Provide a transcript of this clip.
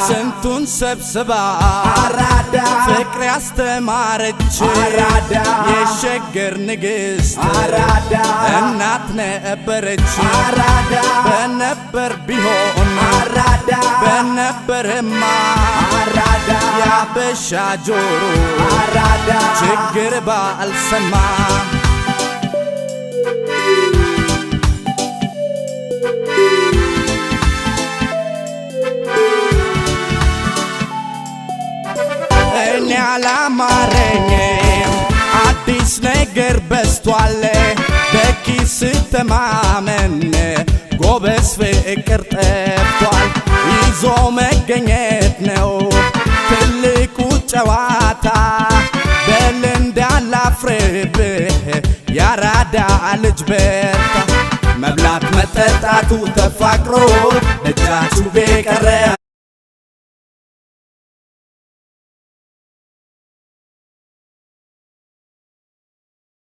ስንቱን ሰብስባ አራዳ ፍቅር ያስተማረች አራዳ የሸገር ንግሥት አራዳ እናት ነበረች አራዳ በነበር ቢሆን አራዳ በነበርማ አራዳ ያበሻ ጆሮ አራዳ ችግር ባልሰማ እኔ አላማረኝም አዲስ ነገር በስቷል በኪስ ተማመን ጎበዝ ፍቅር ጠፍቷል ይዞ መገኘት ነው ትልቁ ጨዋታ በል እንዳላፍርብህ ያራዳ ልጅ በርታ መብላት መጠጣቱ ተፋቅሮ እጃችሁ ቤቀረ